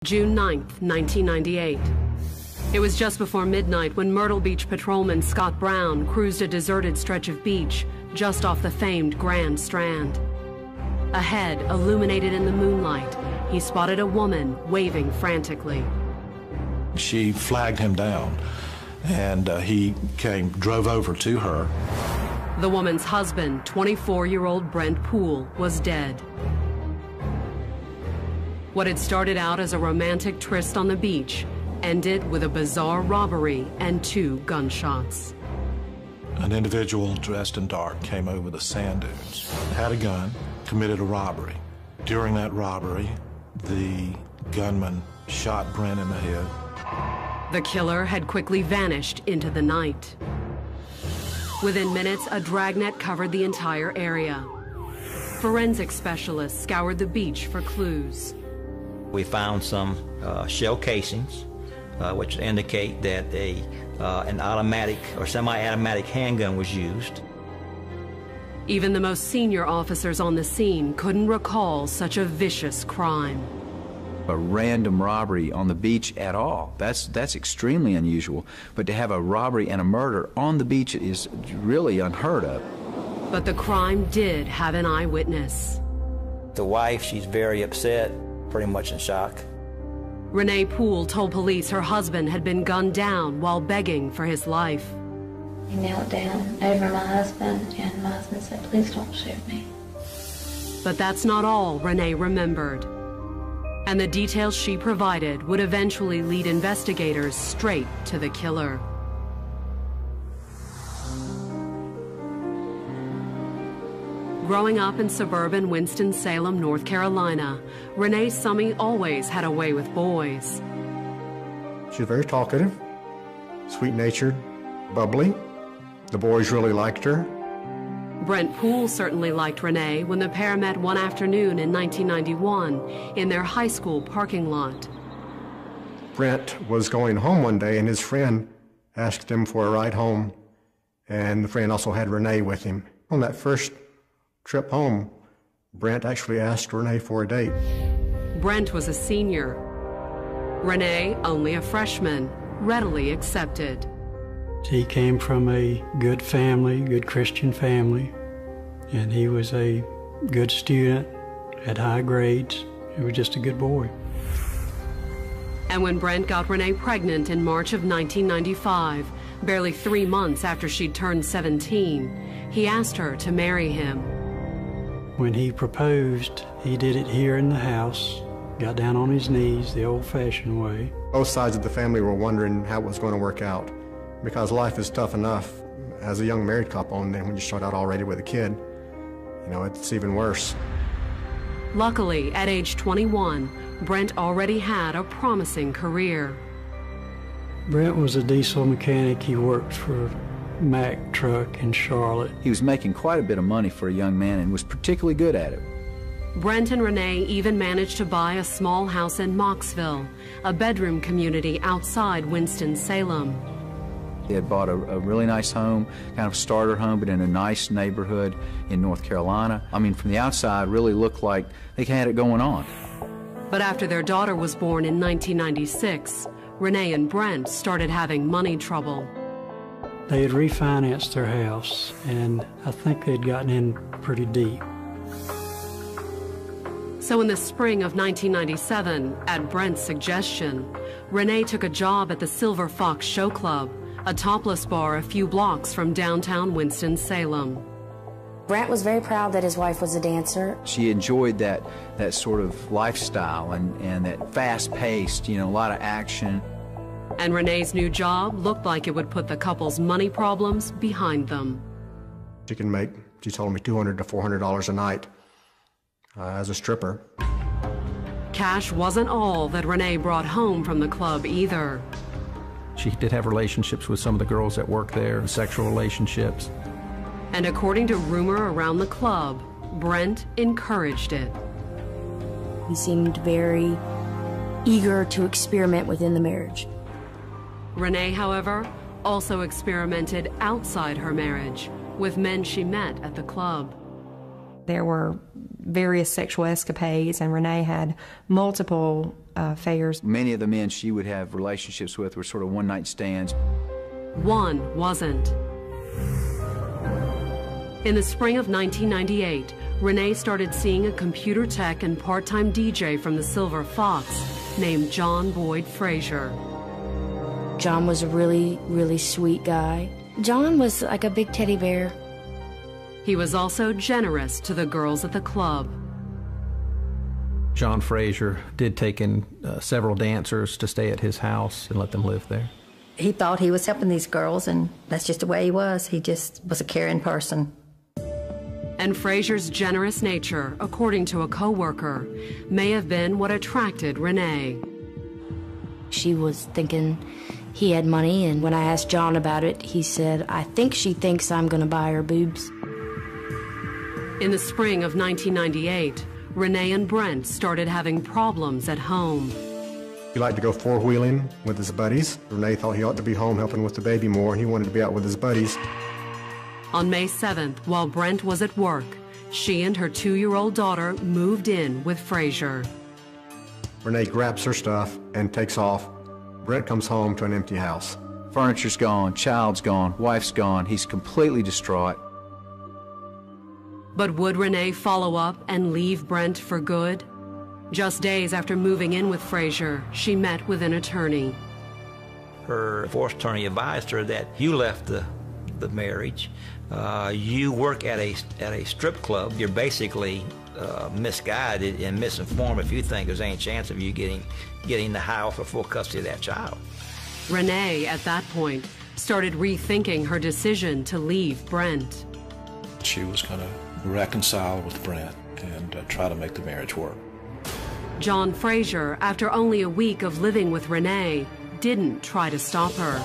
June 9th, 1998. It was just before midnight when Myrtle Beach patrolman Scott Brown cruised a deserted stretch of beach just off the famed Grand Strand. Ahead, illuminated in the moonlight, he spotted a woman waving frantically. She flagged him down, and he drove over to her. The woman's husband, 24-year-old Brent Poole, was dead. What had started out as a romantic tryst on the beach ended with a bizarre robbery and 2 gunshots. An individual dressed in dark came over the sand dunes, had a gun, committed a robbery. During that robbery, the gunman shot Brent in the head. The killer had quickly vanished into the night. Within minutes, a dragnet covered the entire area. Forensic specialists scoured the beach for clues. We found some shell casings, which indicate that an automatic or semi-automatic handgun was used. Even the most senior officers on the scene couldn't recall such a vicious crime. A random robbery on the beach at all, that's extremely unusual. But to have a robbery and a murder on the beach is really unheard of. But the crime did have an eyewitness. The wife, she's very upset, pretty much in shock. Renee Poole told police her husband had been gunned down while begging for his life. He knelt down over my husband, and my husband said, "Please don't shoot me." But that's not all Renee remembered. And the details she provided would eventually lead investigators straight to the killer. Growing up in suburban Winston-Salem, North Carolina, Renee Summey always had a way with boys. She was very talkative, sweet-natured, bubbly. The boys really liked her. Brent Poole certainly liked Renee when the pair met one afternoon in 1991 in their high school parking lot. Brent was going home one day, and his friend asked him for a ride home, and the friend also had Renee with him. On that first trip home, Brent actually asked Renee for a date. Brent was a senior. Renee, only a freshman, readily accepted. He came from a good family, good Christian family, and he was a good student, had high grades. He was just a good boy. And when Brent got Renee pregnant in March of 1995, barely 3 months after she'd turned 17, he asked her to marry him. When he proposed, he did it here in the house, got down on his knees the old-fashioned way. Both sides of the family were wondering how it was going to work out, because life is tough enough as a young married couple, and then when you start out already with a kid, you know, it's even worse. Luckily, at age 21, Brent already had a promising career. Brent was a diesel mechanic. He worked for Mack Truck in Charlotte. He was making quite a bit of money for a young man and was particularly good at it. Brent and Renee even managed to buy a small house in Moxville, a bedroom community outside Winston-Salem. They had bought a really nice home, kind of starter home, but in a nice neighborhood in North Carolina. I mean, from the outside, really looked like they had it going on. But after their daughter was born in 1996, Renee and Brent started having money trouble. They had refinanced their house, and I think they'd gotten in pretty deep. So in the spring of 1997, at Brent's suggestion, Renee took a job at the Silver Fox Show Club, a topless bar a few blocks from downtown Winston-Salem. Brent was very proud that his wife was a dancer. She enjoyed that sort of lifestyle and that fast-paced, you know, a lot of action. And Renee's new job looked like it would put the couple's money problems behind them. She can make, she told me, $200 to $400 a night as a stripper. Cash wasn't all that Renee brought home from the club either. She did have relationships with some of the girls that worked there, sexual relationships. And according to rumor around the club, Brent encouraged it. He seemed very eager to experiment within the marriage. Renee, however, also experimented outside her marriage with men she met at the club. There were various sexual escapades, and Renee had multiple affairs. Many of the men she would have relationships with were sort of one-night stands. One wasn't. In the spring of 1998, Renee started seeing a computer tech and part-time DJ from the Silver Fox named John Boyd Frazier. John was a really, really sweet guy. John was like a big teddy bear. He was also generous to the girls at the club. John Frazier did take in several dancers to stay at his house and let them live there. He thought he was helping these girls, and that's just the way he was. He just was a caring person. And Frazier's generous nature, according to a co-worker, may have been what attracted Renee. She was thinking he had money, and when I asked John about it, he said, "I think she thinks I'm going to buy her boobs." In the spring of 1998, Renee and Brent started having problems at home. He liked to go four-wheeling with his buddies. Renee thought he ought to be home helping with the baby more, and he wanted to be out with his buddies. On May 7th, while Brent was at work, she and her 2-year-old daughter moved in with Frazier. Renee grabs her stuff and takes off. Brent comes home to an empty house. Furniture's gone, child's gone, wife's gone. He's completely distraught. But would Renee follow up and leave Brent for good? Just days after moving in with Frazier, she met with an attorney. Her divorce attorney advised her that you left the marriage. You work at a strip club. You're basically misguided and misinformed if you think there's any chance of you getting the house or full custody of that child. Renee, at that point, started rethinking her decision to leave Brent. She was going to reconcile with Brent and try to make the marriage work. John Frazier, after only a week of living with Renee, didn't try to stop her.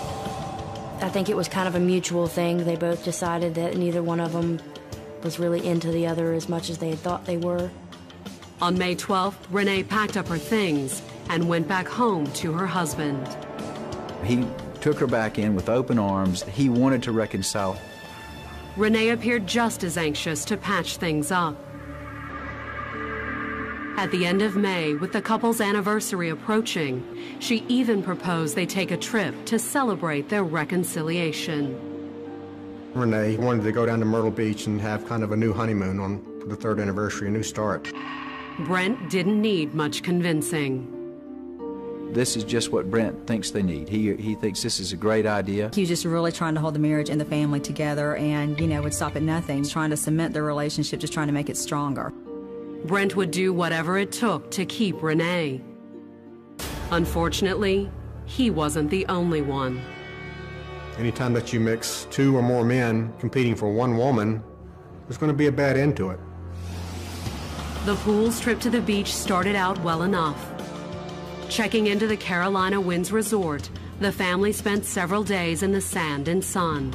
I think it was kind of a mutual thing. They both decided that neither one of them was really into the other as much as they had thought they were. On May 12th, Renee packed up her things and went back home to her husband. He took her back in with open arms. He wanted to reconcile. Renee appeared just as anxious to patch things up. At the end of May, with the couple's anniversary approaching, she even proposed they take a trip to celebrate their reconciliation. Renee wanted to go down to Myrtle Beach and have kind of a new honeymoon on the 3rd anniversary, a new start. Brent didn't need much convincing. This is just what Brent thinks they need. He thinks this is a great idea. He was just really trying to hold the marriage and the family together and, would stop at nothing, trying to cement their relationship, just trying to make it stronger. Brent would do whatever it took to keep Renee. Unfortunately, he wasn't the only one. Anytime that you mix 2 or more men competing for one woman, there's going to be a bad end to it. The Poole's trip to the beach started out well enough. Checking into the Carolina Winds Resort, the family spent several days in the sand and sun.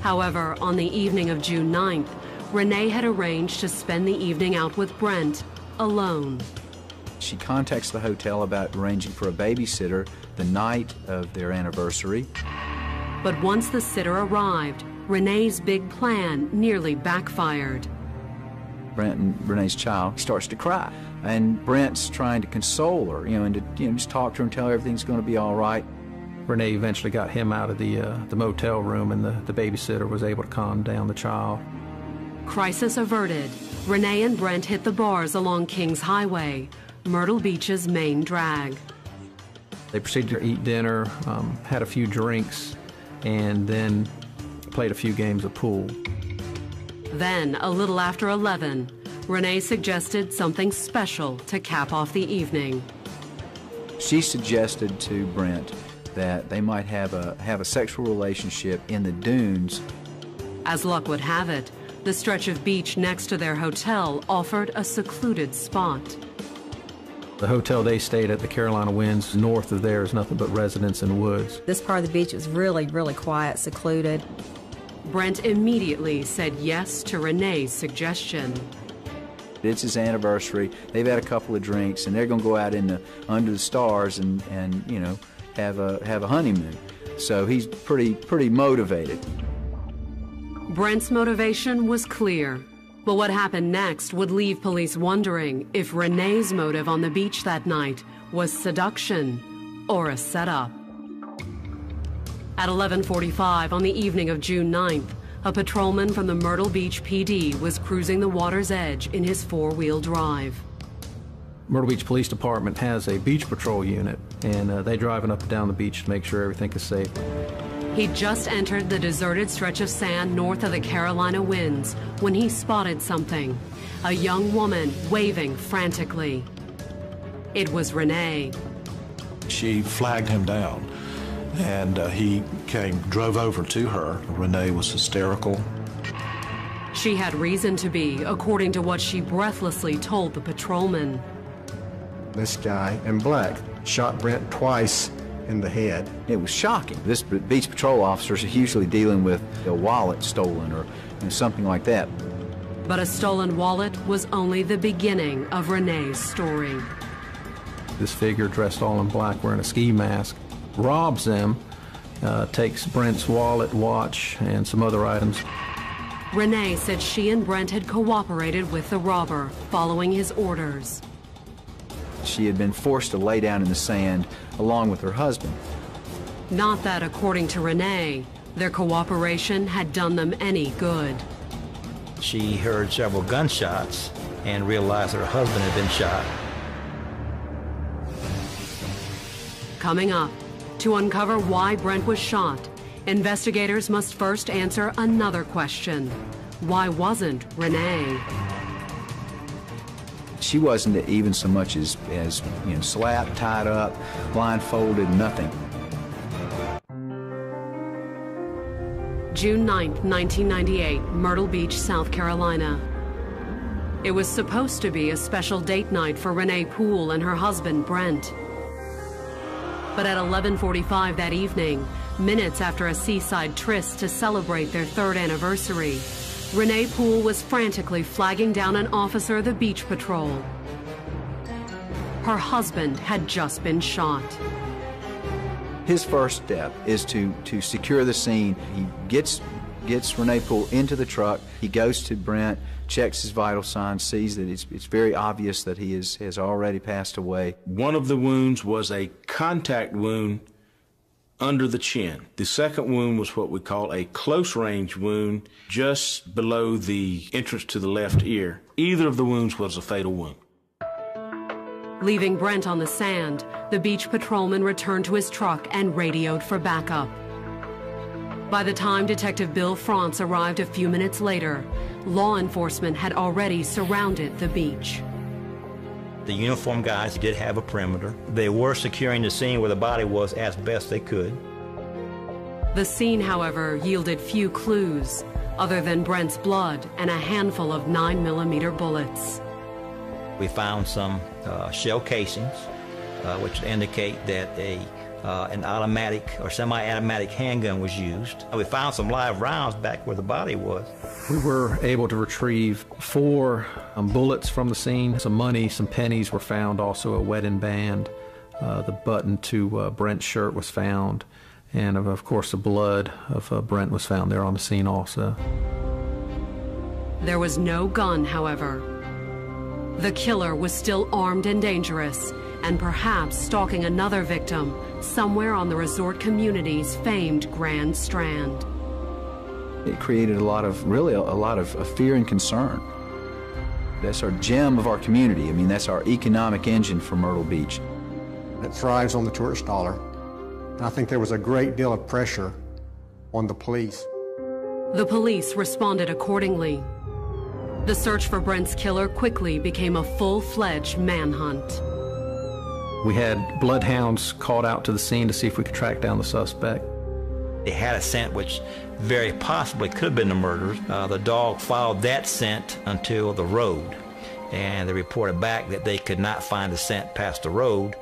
However, on the evening of June 9th, Renee had arranged to spend the evening out with Brent, alone. She contacts the hotel about arranging for a babysitter the night of their anniversary. But once the sitter arrived, Renee's big plan nearly backfired. Brent and Renee's child starts to cry, and Brent's trying to console her, and to just talk to her and tell her everything's going to be all right. Renee eventually got him out of the motel room, and the babysitter was able to calm down the child. Crisis averted, Renee and Brent hit the bars along Kings Highway, Myrtle Beach's main drag. They proceeded to eat dinner, had a few drinks, and then played a few games of pool. Then, a little after 11, Renee suggested something special to cap off the evening. She suggested to Brent that they might have a sexual relationship in the dunes. As luck would have it, the stretch of beach next to their hotel offered a secluded spot. The hotel they stayed at, the Carolina Winds, north of there is nothing but residents and woods. This part of the beach was really, really quiet, secluded. Brent immediately said yes to Renee's suggestion. It's his anniversary. They've had a couple of drinks, and they're going to go out under the stars and have a honeymoon. So he's pretty motivated. Brent's motivation was clear. But what happened next would leave police wondering if Renee's motive on the beach that night was seduction or a setup. At 11:45 on the evening of June 9th, a patrolman from the Myrtle Beach PD was cruising the water's edge in his four-wheel drive. Myrtle Beach Police Department has a beach patrol unit, and they driving up and down the beach to make sure everything is safe. He'd just entered the deserted stretch of sand north of the Carolina Winds when he spotted something, a young woman waving frantically. It was Renee. She flagged him down, and he drove over to her. Renee was hysterical. She had reason to be, according to what she breathlessly told the patrolman. This guy in black shot Brent twice in the head. It was shocking. This beach patrol officers are usually dealing with a wallet stolen or something like that. But a stolen wallet was only the beginning of Renee's story. This figure dressed all in black wearing a ski mask robs them, takes Brent's wallet, watch, and some other items. Renee said she and Brent had cooperated with the robber, following his orders. She had been forced to lay down in the sand along with her husband. Not that, according to Renee, their cooperation had done them any good. She heard several gunshots and realized that her husband had been shot. Coming up, to uncover why Brent was shot, investigators must first answer another question. Why wasn't Renee? She wasn't even so much as slapped, tied up, blindfolded, nothing. June 9th, 1998, Myrtle Beach, South Carolina. It was supposed to be a special date night for Renee Poole and her husband, Brent. But at 11:45 that evening, minutes after a seaside tryst to celebrate their third anniversary, Renee Poole was frantically flagging down an officer of the beach patrol. Her husband had just been shot. His first step is to secure the scene. He gets Renee Poole into the truck. He goes to Brent, checks his vital signs, sees that it's very obvious that he has already passed away. One of the wounds was a contact wound under the chin. The second wound was what we call a close-range wound just below the entrance to the left ear. Either of the wounds was a fatal wound. Leaving Brent on the sand, the beach patrolman returned to his truck and radioed for backup. By the time Detective Bill France arrived a few minutes later, law enforcement had already surrounded the beach. The uniformed guys did have a perimeter. They were securing the scene where the body was as best they could. The scene, however, yielded few clues, other than Brent's blood and a handful of 9mm bullets. We found some shell casings, which indicate that an automatic or semi-automatic handgun was used. We found some live rounds back where the body was. We were able to retrieve 4 bullets from the scene. Some money, some pennies were found, also a wedding band. The button to Brent's shirt was found, and of course the blood of Brent was found there on the scene also. There was no gun, however. The killer was still armed and dangerous, and perhaps stalking another victim somewhere on the resort community's famed Grand Strand. It created a lot of fear and concern. That's our gem of our community. I mean, that's our economic engine for Myrtle Beach. It thrives on the tourist dollar. And I think there was a great deal of pressure on the police. The police responded accordingly. The search for Brent's killer quickly became a full-fledged manhunt. We had bloodhounds called out to the scene to see if we could track down the suspect. They had a scent which very possibly could have been the murderers. The dog followed that scent until the road, and they reported back that they could not find the scent past the road.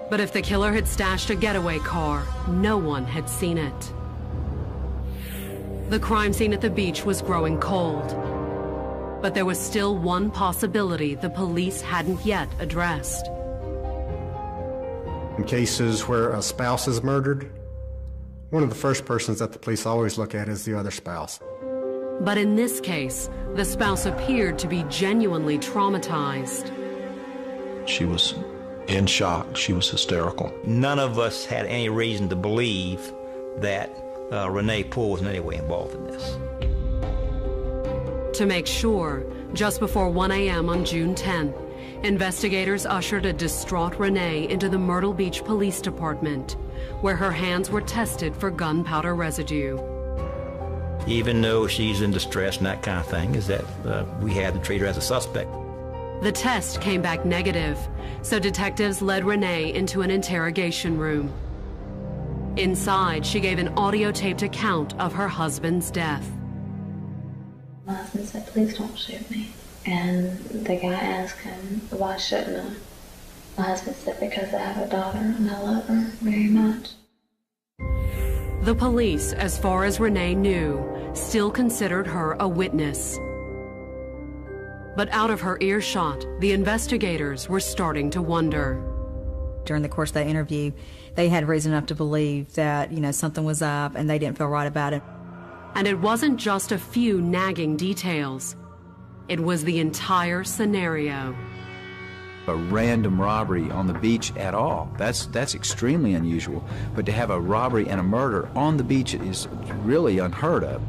But if the killer had stashed a getaway car, no one had seen it. The crime scene at the beach was growing cold. But there was still one possibility the police hadn't yet addressed. In cases where a spouse is murdered, one of the first persons that the police always look at is the other spouse. But in this case, the spouse appeared to be genuinely traumatized. She was in shock. She was hysterical. None of us had any reason to believe that Renee Poole was in any way involved in this. To make sure, just before 1 a.m. on June 10th, investigators ushered a distraught Renee into the Myrtle Beach Police Department, where her hands were tested for gunpowder residue. Even though she's in distress and that kind of thing, is that we had to treat her as a suspect. The test came back negative, so detectives led Renee into an interrogation room. Inside, she gave an audio-taped account of her husband's death. My husband said, "Please don't shoot me." And the guy asked him, "Why shouldn't I?" My husband said, "Because I have a daughter and I love her very much." The police, as far as Renee knew, still considered her a witness. But out of her earshot, the investigators were starting to wonder. During the course of that interview, they had reason enough to believe that, something was up and they didn't feel right about it. And it wasn't just a few nagging details. It was the entire scenario. A random robbery on the beach at all, that's extremely unusual. But to have a robbery and a murder on the beach is really unheard of.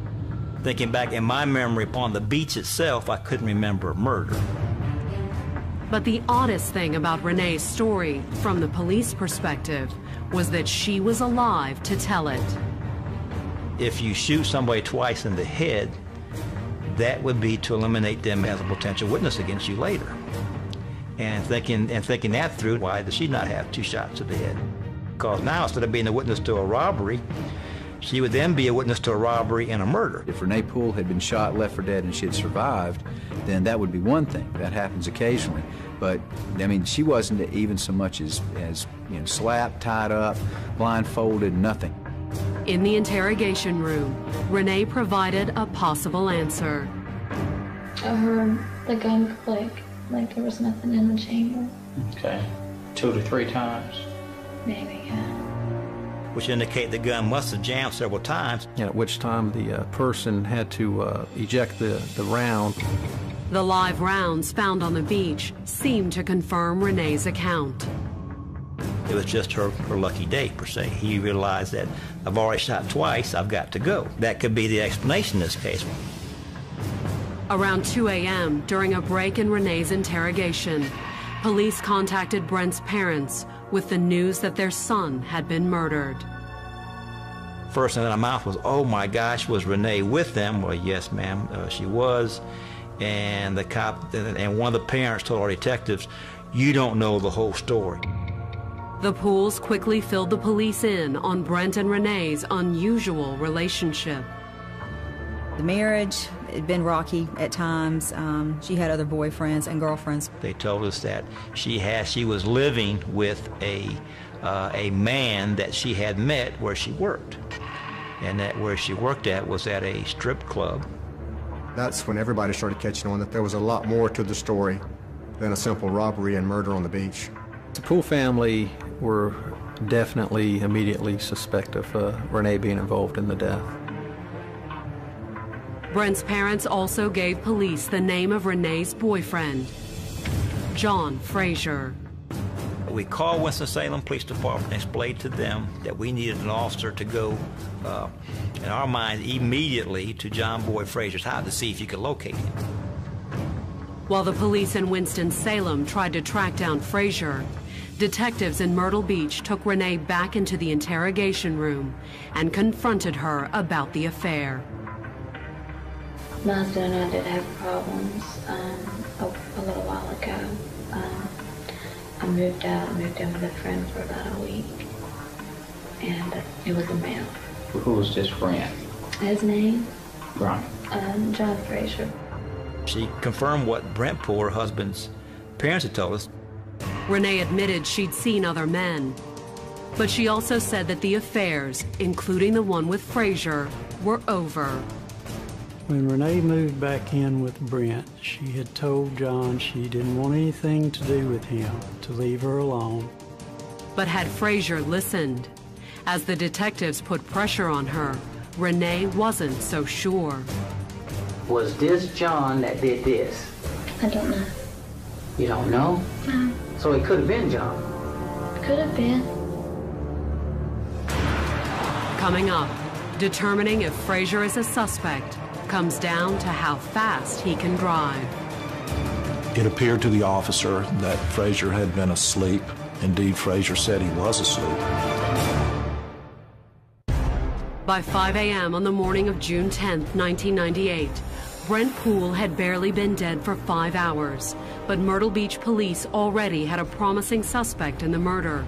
Thinking back in my memory on the beach itself, I couldn't remember a murder. But the oddest thing about Renee's story, from the police perspective, was that she was alive to tell it. If you shoot somebody twice in the head, that would be to eliminate them as a potential witness against you later. And thinking that through, why does she not have 2 shots to the head? Because now, instead of being a witness to a robbery, she would then be a witness to a robbery and a murder. If Renee Poole had been shot, left for dead, and she had survived, then that would be one thing. That happens occasionally. But, she wasn't even so much as slapped, tied up, blindfolded, nothing. In the interrogation room, Renee provided a possible answer. I heard the gun click, like there was nothing in the chamber. Okay. 2 to 3 times? Maybe, yeah. Which indicate the gun must have jammed several times. At which time the person had to eject the round. The live rounds found on the beach seemed to confirm Renee's account. It was just her lucky day, per se. He realized that I've already shot twice, I've got to go. That could be the explanation in this case. Around 2 a.m., during a break in Renee's interrogation, police contacted Brent's parents with the news that their son had been murdered. First thing in my mouth was, "Oh my gosh, was Renee with them?" Well, yes, ma'am, she was. And the cop and one of the parents told our detectives, "You don't know the whole story." The Pooles quickly filled the police in on Brent and Renee's unusual relationship. The marriage had been rocky at times. She had other boyfriends and girlfriends. They told us that she was living with a man that she had met where she worked, and that where she worked at was at a strip club. That's when everybody started catching on that there was a lot more to the story than a simple robbery and murder on the beach. The Poole family were definitely immediately suspect of Renee being involved in the death. Brent's parents also gave police the name of Renee's boyfriend, John Frazier. We called Winston-Salem Police Department and explained to them that we needed an officer to go, in our minds, immediately to John Boyd Frazier's house to see if you could locate him. While the police in Winston-Salem tried to track down Frazier, detectives in Myrtle Beach took Renee back into the interrogation room and confronted her about the affair. My husband and I did have problems a little while ago. I moved out, moved in with a friend for about a week, and it was a male. Who was this friend? His name? Right. John Frazier. She confirmed what Brent Poole, her husband's parents, had told us. Renee admitted she'd seen other men, but she also said that the affairs, including the one with Frazier, were over. When Renee moved back in with Brent, she had told John she didn't want anything to do with him, to leave her alone. But had Frazier listened? As the detectives put pressure on her, Renee wasn't so sure. Was this John that did this? I don't know. You don't know? No. So it could have been John. Could have been. Coming up, determining if Frazier is a suspect comes down to how fast he can drive. It appeared to the officer that Frazier had been asleep. Indeed, Frazier said he was asleep. By 5 a.m. on the morning of June 10, 1998, Brent Poole had barely been dead for 5 hours, but Myrtle Beach police already had a promising suspect in the murder.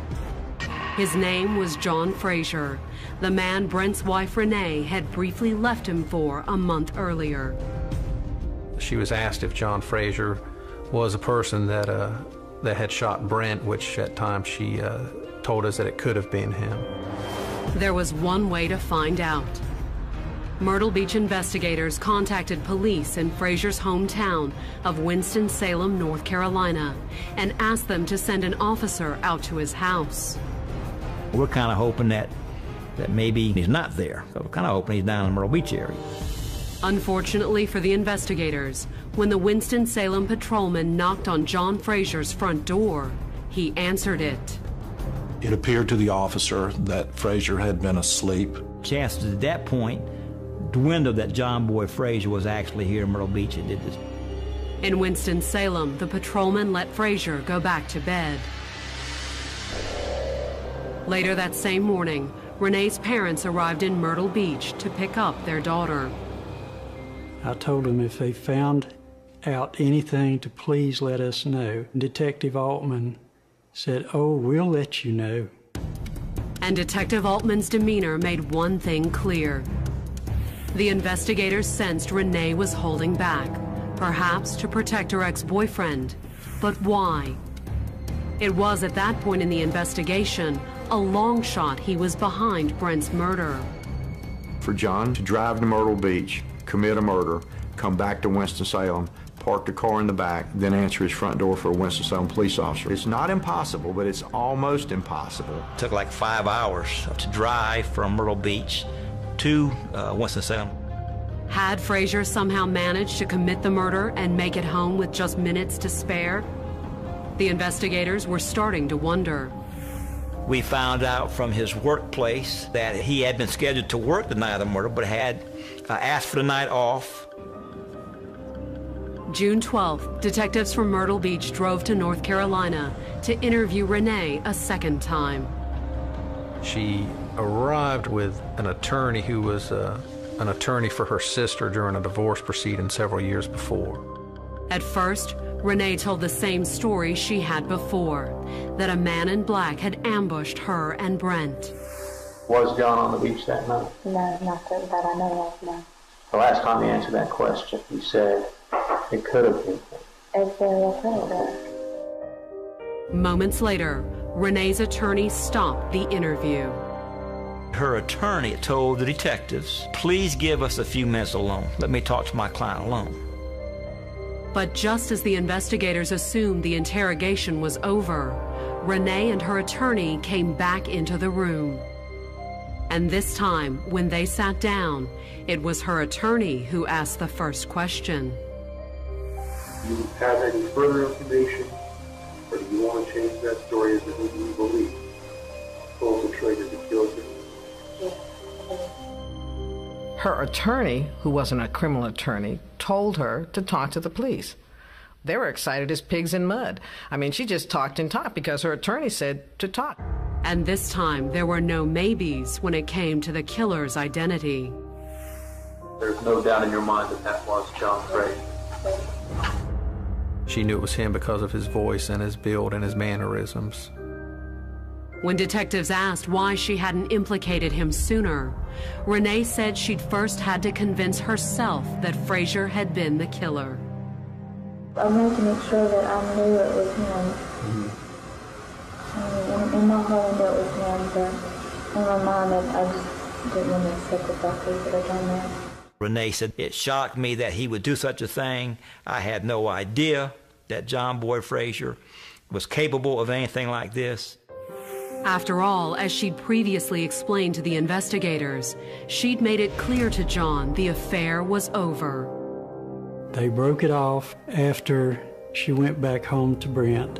His name was John Frazier, the man Brent's wife Renee had briefly left him for a month earlier. She was asked if John Frazier was a person that had shot Brent, which at times she told us that it could have been him. There was one way to find out. Myrtle Beach investigators contacted police in Frazier's hometown of Winston-Salem, North Carolina, and asked them to send an officer out to his house. We're kind of hoping that maybe he's not there. We're kind of hoping he's down in the Myrtle Beach area. Unfortunately for the investigators, when the Winston-Salem patrolman knocked on John Frazier's front door, he answered it. It appeared to the officer that Frazier had been asleep. Chances at that point dwindled that John Boy Frazier was actually here in Myrtle Beach and did this. In Winston-Salem, the patrolman let Frazier go back to bed. Later that same morning, Renee's parents arrived in Myrtle Beach to pick up their daughter. I told them if they found out anything to please let us know. Detective Altman said, "Oh, we'll let you know." And Detective Altman's demeanor made one thing clear. The investigators sensed Renee was holding back, perhaps to protect her ex-boyfriend. But why? It was at that point in the investigation a long shot he was behind Brent's murder. For John to drive to Myrtle Beach, commit a murder, come back to Winston-Salem, park the car in the back, then answer his front door for a Winston-Salem police officer. It's not impossible, but it's almost impossible. It took like 5 hours to drive from Myrtle Beach to Winston-Salem. Had Frazier somehow managed to commit the murder and make it home with just minutes to spare? The investigators were starting to wonder. We found out from his workplace that he had been scheduled to work the night of the murder, but had asked for the night off. June 12th, detectives from Myrtle Beach drove to North Carolina to interview Renee a second time. She arrived with an attorney who was an attorney for her sister during a divorce proceeding several years before. At first, Renee told the same story she had before, that a man in black had ambushed her and Brent. Was John on the beach that night? No, not that I know of, no. The last time you answered that question, you said it could have been. It very well could have been. Moments later, Renee's attorney stopped the interview. Her attorney told the detectives, "Please give us a few minutes alone. Let me talk to my client alone." But just as the investigators assumed the interrogation was over, Renee and her attorney came back into the room. And this time, when they sat down, it was her attorney who asked the first question. Do you have any further information, or do you want to change that story as to who you believe pulled the trigger to kill you? Her attorney, who wasn't a criminal attorney, told her to talk to the police. They were excited as pigs in mud. I mean, she just talked and talked because her attorney said to talk. And this time, there were no maybes when it came to the killer's identity. There's no doubt in your mind that that was John Frazier. She knew it was him because of his voice and his build and his mannerisms. When detectives asked why she hadn't implicated him sooner, Renee said she'd first had to convince herself that Frazier had been the killer. I wanted to make sure that I knew it was him. In my heart, I knew it was him, but in my mind, I just didn't want to accept the fact that he could have done that. Renee said, "It shocked me that he would do such a thing. I had no idea that John Boy Frazier was capable of anything like this." After all, as she'd previously explained to the investigators, she'd made it clear to John the affair was over. They broke it off after she went back home to Brent.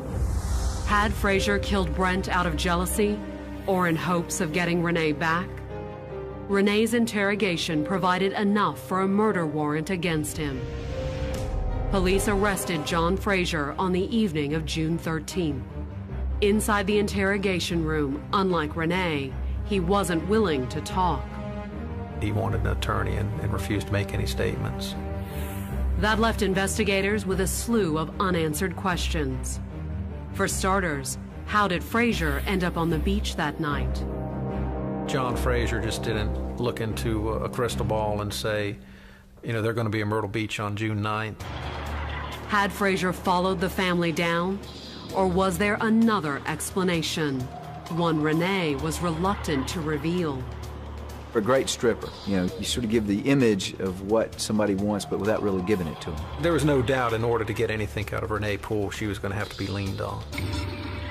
Had Frazier killed Brent out of jealousy or in hopes of getting Renee back? Renee's interrogation provided enough for a murder warrant against him. Police arrested John Frazier on the evening of June 13th. Inside the interrogation room, unlike Renee, he wasn't willing to talk. He wanted an attorney and refused to make any statements. That left investigators with a slew of unanswered questions. For starters, how did Frazier end up on the beach that night? John Frazier just didn't look into a crystal ball and say, you know, they're going to be in Myrtle Beach on June 9th. Had Frazier followed the family down, or was there another explanation, one Renee was reluctant to reveal? For a great stripper, you know, you sort of give the image of what somebody wants, but without really giving it to them. There was no doubt in order to get anything out of Renee Poole, she was going to have to be leaned on.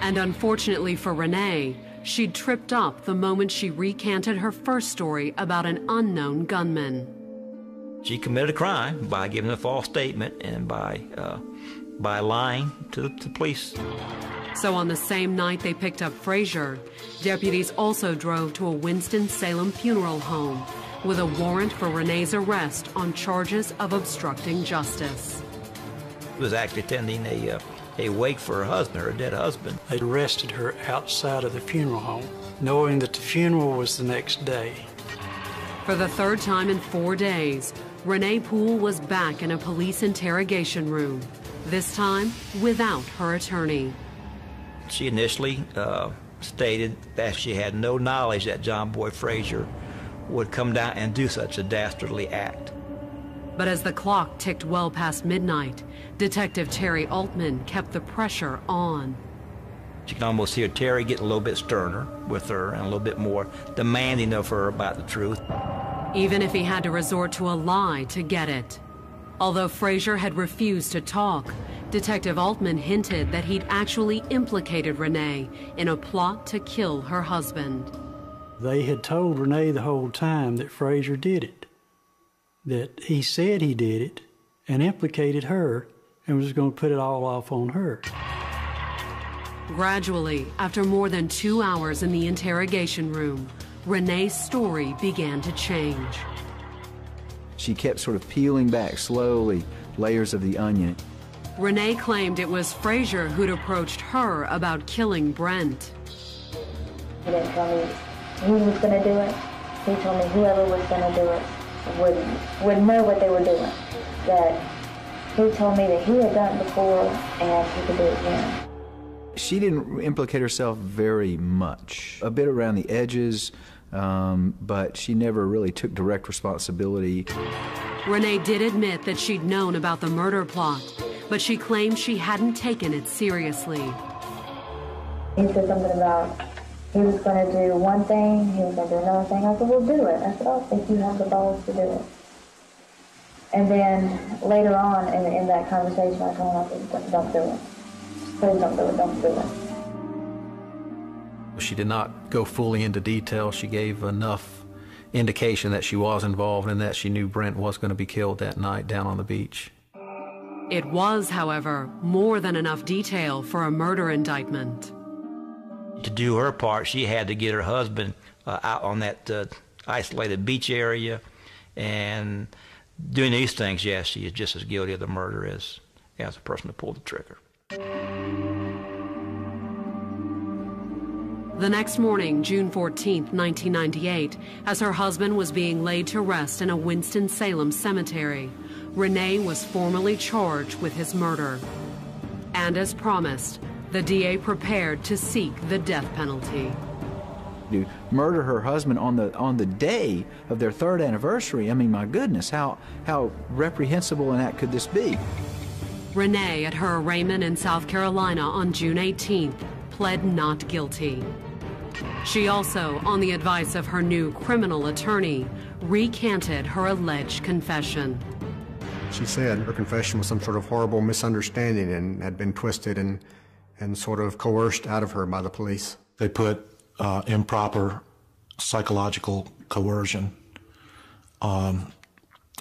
And unfortunately for Renee, she'd tripped up the moment she recanted her first story about an unknown gunman. She committed a crime by giving a false statement and by lying to the police. So on the same night they picked up Frazier, deputies also drove to a Winston-Salem funeral home with a warrant for Renee's arrest on charges of obstructing justice. She was actually attending a wake for her husband, her dead husband. They arrested her outside of the funeral home, knowing that the funeral was the next day. For the third time in 4 days, Renee Poole was back in a police interrogation room, this time without her attorney. She initially stated that she had no knowledge that John Boy Frazier would come down and do such a dastardly act. But as the clock ticked well past midnight, Detective Terry Altman kept the pressure on. You can almost hear Terry getting a little bit sterner with her and a little bit more demanding of her about the truth. Even if he had to resort to a lie to get it. Although Frazier had refused to talk, Detective Altman hinted that he'd actually implicated Renee in a plot to kill her husband. They had told Renee the whole time that Frazier did it, that he said he did it and implicated her and was going to put it all off on her. Gradually, after more than 2 hours in the interrogation room, Renee's story began to change. She kept sort of peeling back slowly layers of the onion. Renee claimed it was Frazier who'd approached her about killing Brent. He didn't tell me who was going to do it. He told me whoever was going to do it would know what they were doing. That he told me that he had done it before and he could do it again. She didn't implicate herself very much. A bit around the edges, but she never really took direct responsibility. Renee did admit that she'd known about the murder plot, but she claimed she hadn't taken it seriously. He said something about he was going to do one thing, he was going to do another thing. I said, well, do it. I said, I think you have the balls to do it. And then later on in that conversation, I told him, I said, don't do it. Please don't do it, don't do it. She did not go fully into detail. She gave enough indication that she was involved and that she knew Brent was going to be killed that night down on the beach. It was, however, more than enough detail for a murder indictment. To do her part, she had to get her husband out on that isolated beach area, and doing these things, yes, she is just as guilty of the murder as the person who pulled the trigger. The next morning, June 14, 1998, as her husband was being laid to rest in a Winston-Salem cemetery, Renee was formally charged with his murder. And as promised, the DA prepared to seek the death penalty. To murder her husband on the day of their 3rd anniversary, I mean, my goodness, how reprehensible an act could this be? Renee, at her arraignment in South Carolina on June 18th, pled not guilty. She also, on the advice of her new criminal attorney, recanted her alleged confession. She said her confession was some sort of horrible misunderstanding and had been twisted and sort of coerced out of her by the police. They put improper psychological coercion on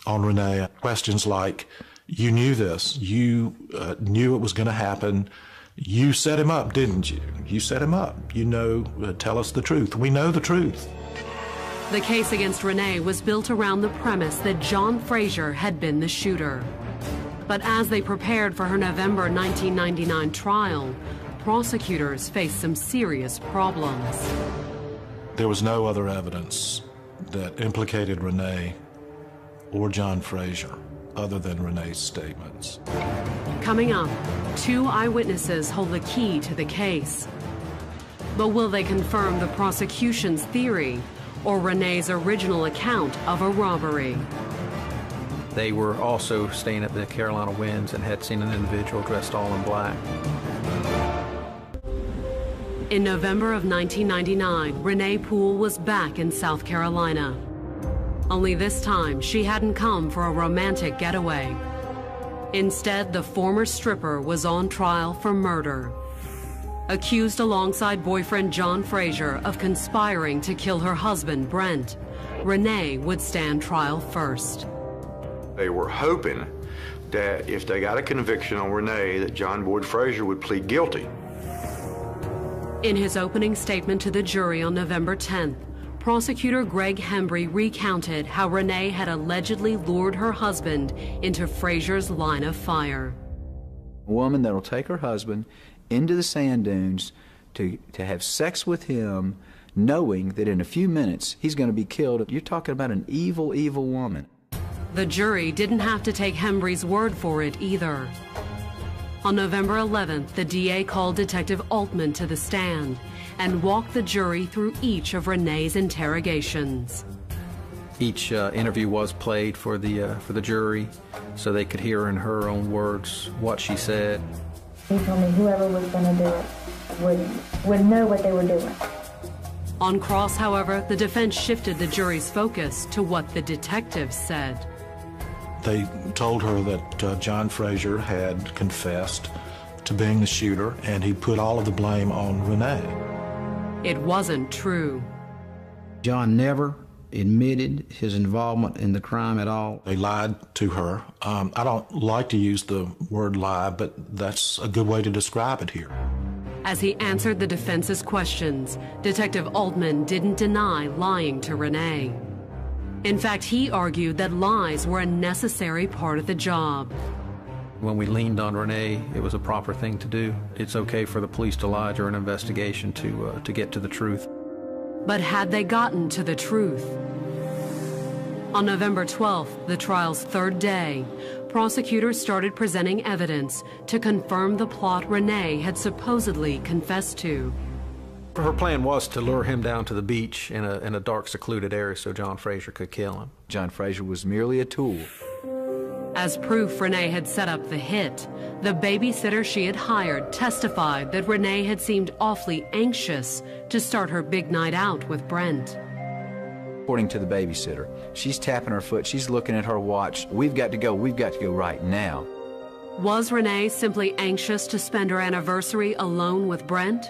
Renee. Questions like, You knew this. You knew it was going to happen. You set him up, didn't you? You set him up. You know, tell us the truth. We know the truth. The case against Renee was built around the premise that John Frazier had been the shooter. But as they prepared for her November 1999 trial, prosecutors faced some serious problems. There was no other evidence that implicated Renee or John Frazier other than Renee's statements. Coming up, 2 eyewitnesses hold the key to the case. But will they confirm the prosecution's theory or Renee's original account of a robbery? They were also staying at the Carolina Winds and had seen an individual dressed all in black. In November of 1999, Renee Poole was back in South Carolina. Only this time, she hadn't come for a romantic getaway. Instead, the former stripper was on trial for murder. Accused alongside boyfriend John Frazier of conspiring to kill her husband, Brent, Renee would stand trial first. They were hoping that if they got a conviction on Renee, that John Boyd Frazier would plead guilty. In his opening statement to the jury on November 10th, prosecutor Greg Hembry recounted how Renee had allegedly lured her husband into Frazier's line of fire. A woman that will take her husband into the sand dunes to have sex with him, knowing that in a few minutes he's going to be killed. You're talking about an evil, evil woman. The jury didn't have to take Hembry's word for it either. On November 11th, the DA called Detective Altman to the stand and walked the jury through each of Renee's interrogations. Each interview was played for the jury so they could hear in her own words what she said. He told me whoever was going to do it would know what they were doing. On cross, however, the defense shifted the jury's focus to what the detectives said. They told her that John Frazier had confessed to being the shooter, and he put all of the blame on Renee. It wasn't true. John never admitted his involvement in the crime at all. They lied to her. I don't like to use the word lie, but that's a good way to describe it here. As he answered the defense's questions, Detective Altman didn't deny lying to Renee. In fact, he argued that lies were a necessary part of the job. When we leaned on Renee, it was a proper thing to do. It's okay for the police to lie during an investigation to get to the truth. But had they gotten to the truth? On November 12th, the trial's third day, prosecutors started presenting evidence to confirm the plot Renee had supposedly confessed to. Her plan was to lure him down to the beach in a dark, secluded area so John Frazier could kill him. John Frazier was merely a tool. As proof Renee had set up the hit, the babysitter she had hired testified that Renee had seemed awfully anxious to start her big night out with Brent. According to the babysitter, she's tapping her foot, she's looking at her watch. We've got to go right now. Was Renee simply anxious to spend her anniversary alone with Brent?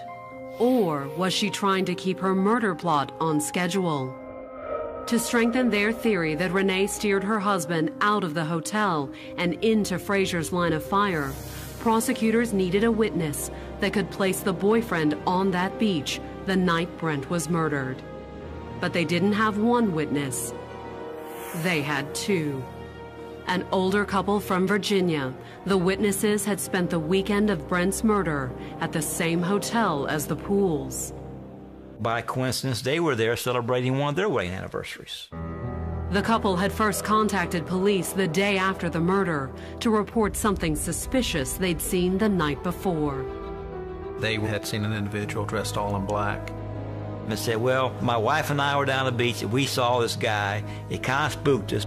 Or was she trying to keep her murder plot on schedule? To strengthen their theory that Renee steered her husband out of the hotel and into Frazier's line of fire, prosecutors needed a witness that could place the boyfriend on that beach the night Brent was murdered. But they didn't have one witness. They had two. An older couple from Virginia. The witnesses had spent the weekend of Brent's murder at the same hotel as the Pooles. By coincidence, they were there celebrating one of their wedding anniversaries. The couple had first contacted police the day after the murder to report something suspicious they'd seen the night before. They had seen an individual dressed all in black. And said, well, my wife and I were down the beach and we saw this guy. It kind of spooked us.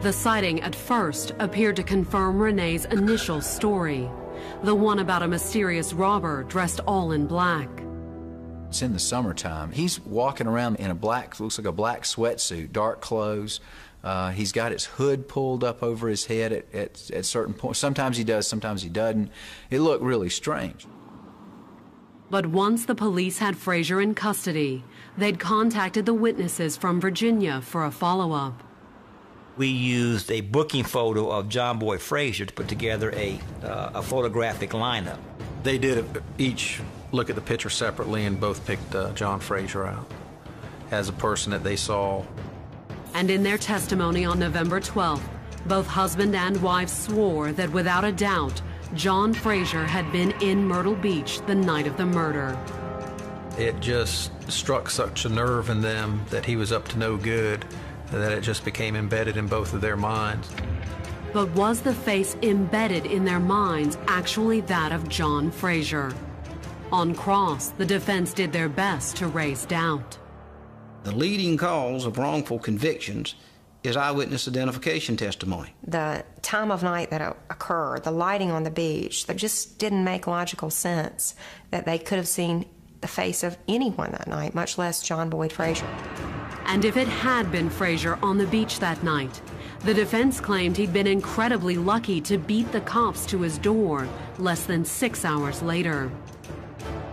The sighting at first appeared to confirm Renee's initial story, the one about a mysterious robber dressed all in black. It's in the summertime. He's walking around in a black, looks like a black sweatsuit, dark clothes. He's got his hood pulled up over his head at certain points. Sometimes he does, sometimes he doesn't. It looked really strange. But once the police had Frazier in custody, they'd contacted the witnesses from Virginia for a follow-up. We used a booking photo of John Boyd Frazier to put together a photographic lineup. They did each look at the picture separately and both picked John Frazier out as a person that they saw. And in their testimony on November 12th, both husband and wife swore that without a doubt, John Frazier had been in Myrtle Beach the night of the murder. It just struck such a nerve in them that he was up to no good, that it just became embedded in both of their minds. But was the face embedded in their minds actually that of John Frazier? On cross, the defense did their best to raise doubt. The leading cause of wrongful convictions is eyewitness identification testimony. The time of night that occurred, the lighting on the beach, that just didn't make logical sense that they could have seen the face of anyone that night, much less John Boyd Frazier. And if it had been Frazier on the beach that night, the defense claimed he'd been incredibly lucky to beat the cops to his door less than 6 hours later.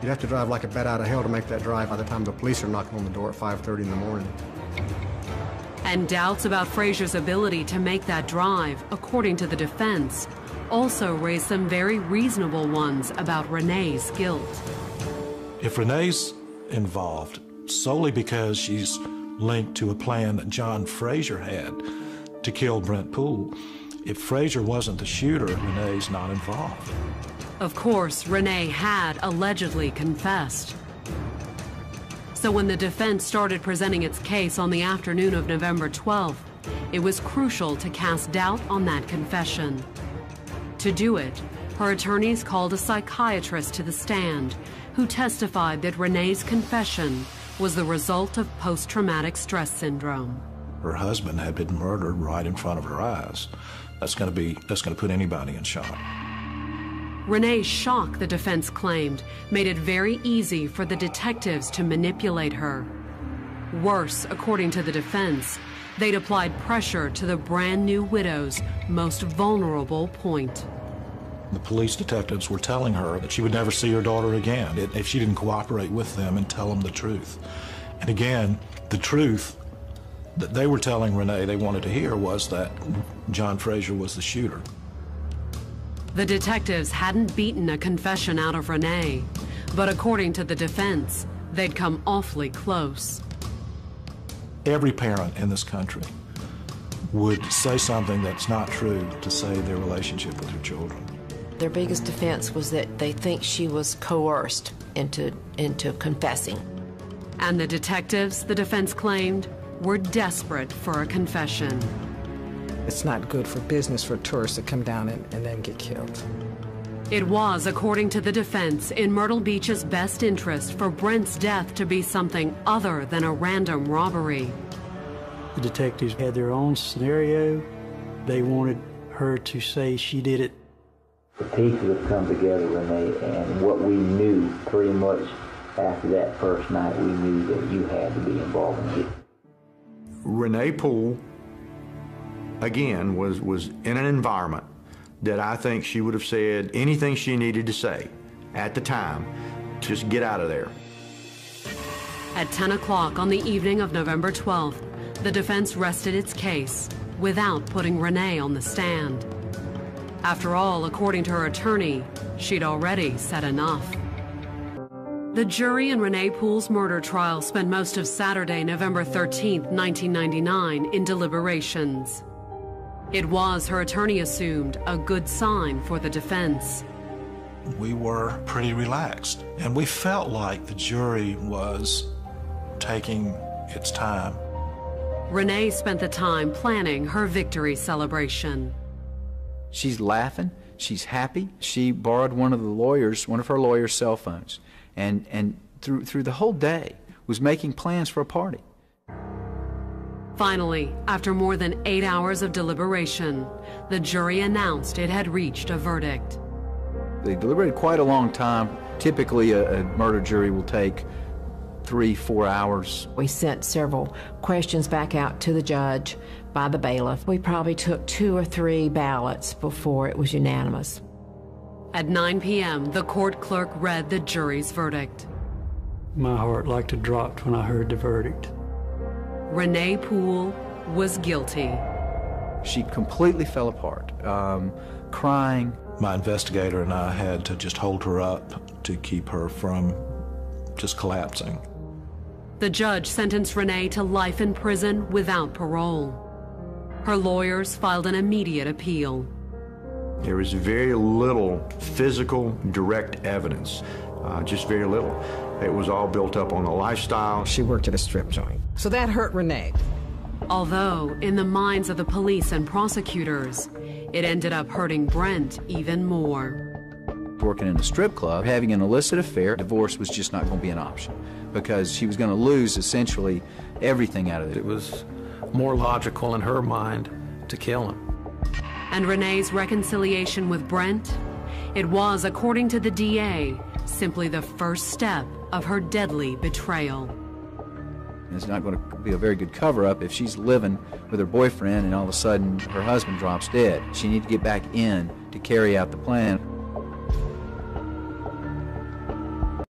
You'd have to drive like a bat out of hell to make that drive by the time the police are knocking on the door at 5:30 in the morning. And doubts about Frazier's ability to make that drive, according to the defense, also raised some very reasonable ones about Renee's guilt. If Renee's involved solely because she's linked to a plan that John Frazier had to kill Brent Poole, if Frazier wasn't the shooter, Renee's not involved. Of course, Renee had allegedly confessed. So when the defense started presenting its case on the afternoon of November 12th, it was crucial to cast doubt on that confession. To do it, her attorneys called a psychiatrist to the stand who testified that Renee's confession was the result of post-traumatic stress syndrome. Her husband had been murdered right in front of her eyes. That's going to put anybody in shock. Renee's shock, the defense claimed, made it very easy for the detectives to manipulate her. Worse, according to the defense, they'd applied pressure to the brand new widow's most vulnerable point. The police detectives were telling her that she would never see her daughter again if she didn't cooperate with them and tell them the truth. And again, the truth that they were telling Renee they wanted to hear was that John Frazier was the shooter. The detectives hadn't beaten a confession out of Renee, but according to the defense, they'd come awfully close. Every parent in this country would say something that's not true to save their relationship with their children. Their biggest defense was that they think she was coerced into confessing. And the detectives, the defense claimed, were desperate for a confession. It's not good for business for tourists to come down and then get killed. It was, according to the defense, in Myrtle Beach's best interest for Brent's death to be something other than a random robbery. The detectives had their own scenario. They wanted her to say she did it. The pieces have come together, Renee, and what we knew pretty much after that first night, we knew that you had to be involved in it. Renee Poole, again, was in an environment that I think she would have said anything she needed to say at the time. Just get out of there. At 10 o'clock on the evening of November 12th, the defense rested its case without putting Renee on the stand. After all, according to her attorney, she'd already said enough. The jury in Renee Poole's murder trial spent most of Saturday, November 13th, 1999, in deliberations. It was, her attorney assumed, a good sign for the defense. We were pretty relaxed, and we felt like the jury was taking its time. Renee spent the time planning her victory celebration. She's laughing, she's happy. She borrowed one of her lawyer's cell phones, and through the whole day was making plans for a party. Finally, after more than 8 hours of deliberation, the jury announced it had reached a verdict. They deliberated quite a long time. Typically, a murder jury will take 3-4 hours. We sent several questions back out to the judge by the bailiff. We probably took 2 or 3 ballots before it was unanimous. At 9 p.m., the court clerk read the jury's verdict. My heart like to dropped when I heard the verdict. Renee Poole was guilty. She completely fell apart, crying. My investigator and I had to just hold her up to keep her from just collapsing. The judge sentenced Renee to life in prison without parole. Her lawyers filed an immediate appeal. There was very little physical, direct evidence, just very little. It was all built up on the lifestyle. She worked at a strip joint. So that hurt Renee. Although, in the minds of the police and prosecutors, it ended up hurting Brent even more. Working in a strip club, having an illicit affair, divorce was just not going to be an option because she was going to lose essentially everything out of it. It was more logical in her mind to kill him. And Renee's reconciliation with Brent? It was, according to the DA, simply the first step of her deadly betrayal. It's not going to be a very good cover-up if she's living with her boyfriend and all of a sudden her husband drops dead. She needs to get back in to carry out the plan.